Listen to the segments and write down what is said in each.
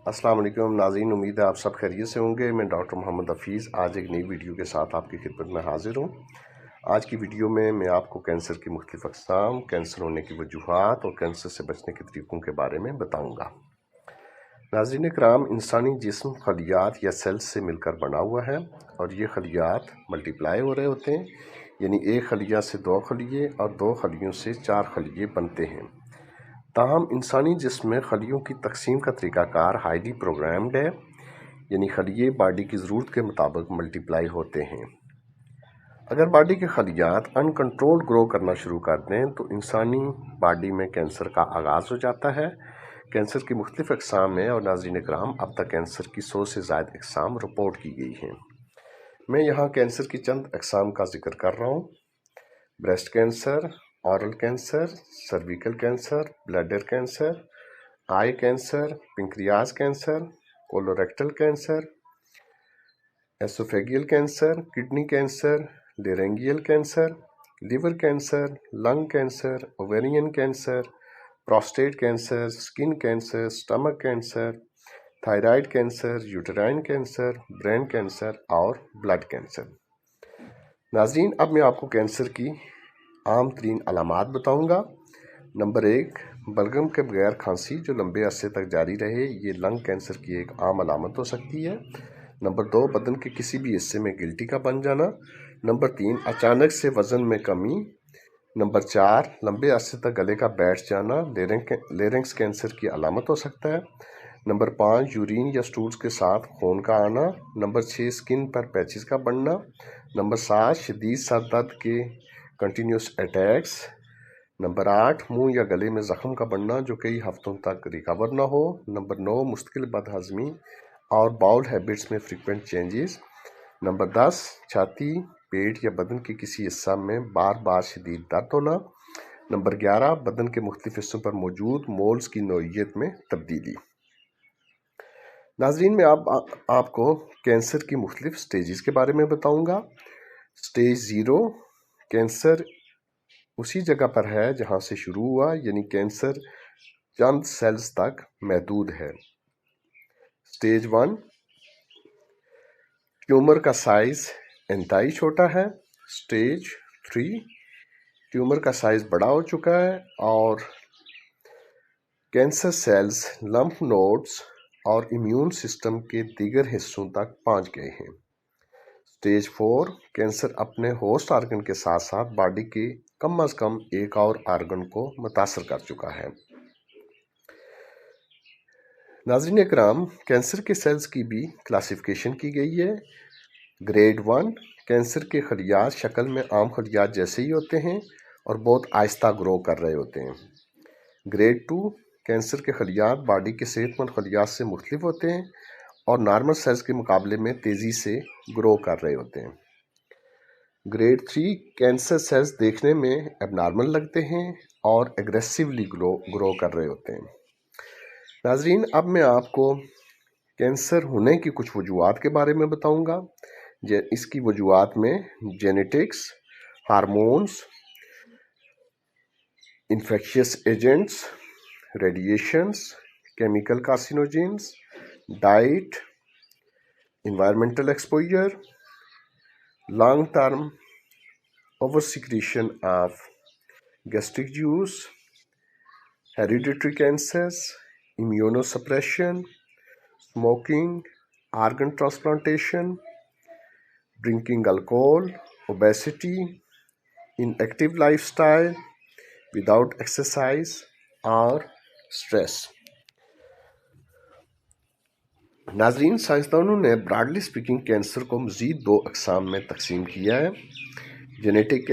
अस्सलाम वालेकुम नाज़रीन, उम्मीद है आप सब खैरियत से होंगे। मैं डॉक्टर मोहम्मद हफ़ीज़ आज एक नई वीडियो के साथ आपकी खिदमत में हाज़िर हूँ। आज की वीडियो में मैं आपको कैंसर की मुख्तलिफ़ अक़साम, कैंसर होने की वजूहात और कैंसर से बचने के तरीक़ों के बारे में बताऊँगा। नाज़रीन इकराम, इंसानी जिस्म खलियात या सेल्स से मिलकर बना हुआ है और ये खलियात मल्टीप्लाई हो रहे होते हैं, यानी एक खलिया से 2 खलिए और 2 खलियों से 4 खलिए बनते हैं। ताहम इंसानी जिस्म में खलियों की तकसीम का तरीक़ाकार हाईली प्रोग्राम्ड है, यानी खलिए बॉडी की ज़रूरत के मुताबिक मल्टीप्लाई होते हैं। अगर बॉडी के खलियात अनकंट्रोल्ड ग्रो करना शुरू कर दें तो इंसानी बॉडी में कैंसर का आगाज़ हो जाता है। कैंसर की मुख्तलिफ़ अक़साम में और नाज़रीन इकराम, अब तक कैंसर की 100 से ज़ायद अक़साम रिपोर्ट की गई हैं। मैं यहाँ कैंसर की चंद अक़साम का जिक्र कर रहा हूँ। Breast cancer, oral cancer, cervical cancer, bladder cancer, eye cancer, pancreas cancer, colorectal cancer, oesophageal cancer, kidney cancer, laryngeal cancer, liver cancer, lung cancer, ovarian cancer, prostate cancer, skin cancer, stomach cancer, thyroid cancer, uterine cancer, brain cancer और blood cancer. नाज़रीन, अब मैं आपको cancer की आम तरीन अलामात बताऊंगा। Number 1, बलगम के बगैर खांसी जो लंबे अरसे तक जारी रहे, ये लंग कैंसर की एक आम अलामत हो सकती है। नंबर 2, बदन के किसी भी हिस्से में गिल्टी का बन जाना। नंबर 3, अचानक से वज़न में कमी। नंबर 4, लंबे अरसे तक गले का बैठ जाना लेरिंक्स कैंसर की अलामत हो सकता है। नंबर 5, यूरिन या स्टूल्स के साथ खून का आना। नंबर 6, स्किन पर पैचेस का बनना। नंबर 7, शदीद सर दर्द के कंटिन्यूस अटैक्स। नंबर 8, मुंह या गले में ज़ख्म का बनना जो कई हफ्तों तक रिकवर ना हो। नंबर 9, मुश्किल बदहज़मी और बाउल हैबिट्स में फ्रीक्वेंट चेंजेस। नंबर 10, छाती, पेट या बदन के किसी हिस्सा में बार बार शदीद दर्द होना। नंबर 11, बदन के मुख्तलिफ हिस्सों पर मौजूद मोल्स की नौइयत में तब्दीली। नाज़रीन, मैं आपको कैंसर की मुख्तलिफ स्टेजेस के बारे में बताऊंगा। स्टेज 0, कैंसर उसी जगह पर है जहां से शुरू हुआ, यानी कैंसर चंद सेल्स तक महदूद है। स्टेज 1, ट्यूमर का साइज इंतहाई छोटा है। स्टेज 3, ट्यूमर का साइज बड़ा हो चुका है और कैंसर सेल्स लंफ नोड्स और इम्यून सिस्टम के दीगर हिस्सों तक पहुंच गए हैं। स्टेज 4, कैंसर अपने होस्ट आर्गन के साथ साथ बॉडी के कम अज कम एक और आर्गन को मुतासर कर चुका है। नाज़रीन इकराम, कैंसर के सेल्स की भी क्लासिफिकेशन की गई है। ग्रेड 1, कैंसर के खलियात शक्ल में आम खलियात जैसे ही होते हैं और बहुत आहिस्ता ग्रो कर रहे होते हैं। ग्रेड 2, कैंसर के खलियात बॉडी के सेहतमंद खलियात से मुख्तलिफ होते हैं और नॉर्मल सेल्स के मुकाबले में तेज़ी से ग्रो कर रहे होते हैं। ग्रेड 3, कैंसर सेल्स देखने में एबनॉर्मल लगते हैं और एग्रेसिवली ग्रो कर रहे होते हैं। नाज़रीन, अब मैं आपको कैंसर होने की कुछ वजूहात के बारे में बताऊंगा। इसकी वजूहात में genetics, hormones, infectious agents, radiations, chemical carcinogens, diet, environmental exposure, long-term oversecretion of gastric juice, hereditary cancers, immunosuppression, smoking, organ transplantation, drinking alcohol, obesity, inactive lifestyle, without exercise और stress। नाज़रीन, साइंसदानों ने ब्रॉडली स्पीकिंग कैंसर को मज़ीद 2 अक़साम में तकसीम किया है। Genetic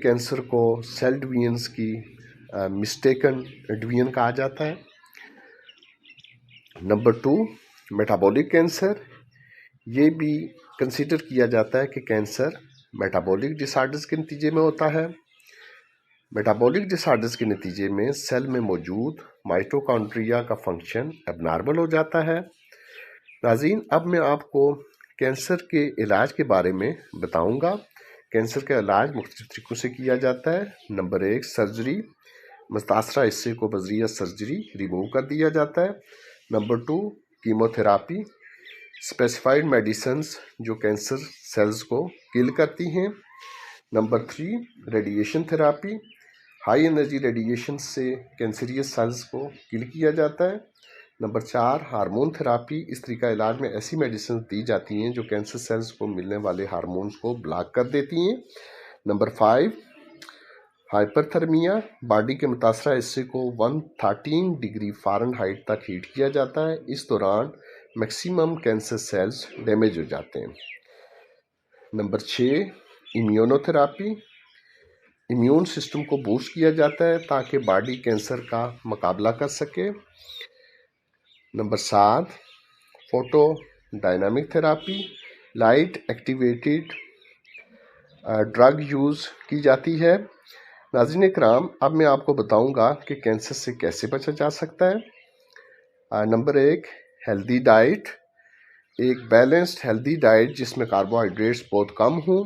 cancer को सेल डिवीजन्स की मिस्टेकन डिवीजन कहा जाता है। नंबर 2, मेटाबॉलिक कैंसर, ये भी कंसीडर किया जाता है कि कैंसर मेटाबॉलिक डिसऑर्डर्स के नतीजे में होता है। मेटाबॉलिक डिसऑर्डर्स के नतीजे में सेल में मौजूद माइटोकॉन्ड्रिया का फंक्शन एबनॉर्मल हो जाता है। नाज़रीन, अब मैं आपको कैंसर के इलाज के बारे में बताऊंगा। कैंसर का इलाज मुख्तलिफ तरीक़ों से किया जाता है। Number 1, surgery. متاثرہ حصے کو بذریعہ سرجری ریموو کر دیا جاتا ہے۔ نمبر 2 کیموتھراپی، اسپیسیفائڈ میڈیسنز جو کینسر سیلز کو کل کرتی ہیں۔ Number 3 radiation therapy, high energy radiation سے کینسریس سیلز کو کل کیا جاتا ہے۔ نمبر 4 ہارمون تھراپی، اس طریقہ علاج میں ایسی میڈیسنز دی جاتی ہیں جو کینسر سیلز کو ملنے والے ہارمونز کو بلاک کر دیتی ہیں۔ نمبر 5 ہائپر تھرمیا، باڈی کے متاثرہ حصے کو 113 ڈگری فارن ہائٹ تک ہیٹ کیا جاتا ہے، اس دوران میکسیمم کینسر سیلز ڈیمیج ہو جاتے ہیں۔ Number 6 immuno therapy, immune system کو بوسٹ کیا جاتا ہے تاکہ باڈی کینسر کا مقابلہ کر سکے۔ Number 7 photo dynamic therapy, light activated drug use کی جاتی ہے۔ ناظرین کرام، اب میں آپ کو بتاؤں گا کہ کینسر سے کیسے بچا جا سکتا ہے۔ نمبر 1 ہیلدی ڈائٹ، ایک بیلنسڈ ہیلدی ڈائٹ جس میں کاربوہائیڈریٹس بہت کم ہوں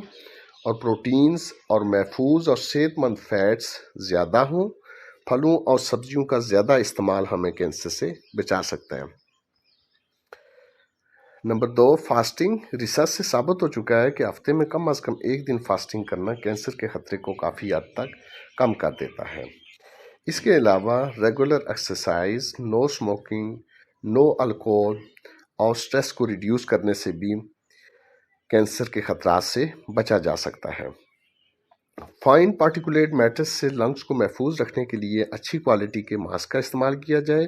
اور پروٹینز اور محفوظ اور صحت مند فیٹس زیادہ ہوں۔ پھلوں اور سبزیوں کا زیادہ استعمال ہمیں کینسر سے بچا سکتا ہے۔ نمبر 2 فاسٹنگ، ریسرچ سے ثابت ہو چکا ہے کہ ہفتے میں کم از کم 1 دن فاسٹنگ کرنا کینسر کے خطرے کو کافی حد تک کم کر دیتا ہے۔ اس کے علاوہ ریگولر ایکسرسائز، نو اسموکنگ، نو الکوہول اور سٹریس کو ریڈیوس کرنے سے بھی کینسر کے خطرات سے بچا جا سکتا ہے۔ فائن پارٹیکولیٹ میٹرز سے لنگس کو محفوظ رکھنے کے لیے اچھی کوالٹی کے ماسک کا استعمال کیا جائے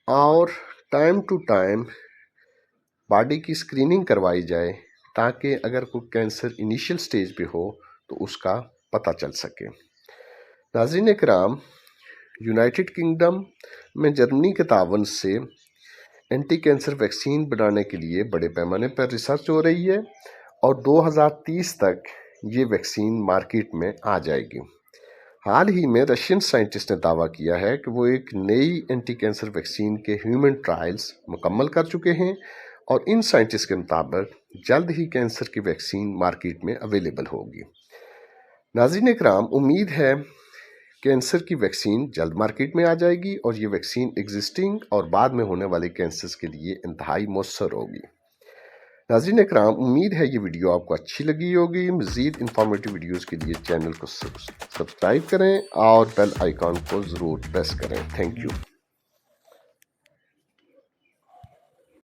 اور ٹائم ٹو ٹائم باڈی کی اسکریننگ کروائی جائے تاکہ اگر کوئی کینسر انیشیل سٹیج پہ ہو تو اس کا پتہ چل سکے۔ ناظرین کرام، یونائٹڈ کنگڈم میں جرمنی کے تعاون سے اینٹی کینسر ویکسین بنانے کے لیے بڑے پیمانے پر ریسرچ ہو رہی ہے اور 2030 تک یہ ویکسین مارکیٹ میں آ جائے گی۔ حال ہی میں رشین سائنٹسٹ نے دعویٰ کیا ہے کہ وہ ایک نئی اینٹی کینسر ویکسین کے ہیومن ٹرائلز مکمل کر چکے ہیں اور ان سائنٹسٹ کے مطابق جلد ہی کینسر کی ویکسین مارکیٹ میں اویلیبل ہوگی۔ ناظرین کرام، امید ہے کینسر کی ویکسین جلد مارکیٹ میں آ جائے گی اور یہ ویکسین ایگزسٹنگ اور بعد میں ہونے والے کینسرز کے لیے انتہائی مؤثر ہوگی۔ ناظرین اکرام، امید ہے یہ ویڈیو آپ کو اچھی لگی ہوگی۔ مزید انفارمیٹیو ویڈیوز کے لیے چینل کو سبسکرائب کریں اور بیل آئیکن کو ضرور پریس کریں۔ Thank you.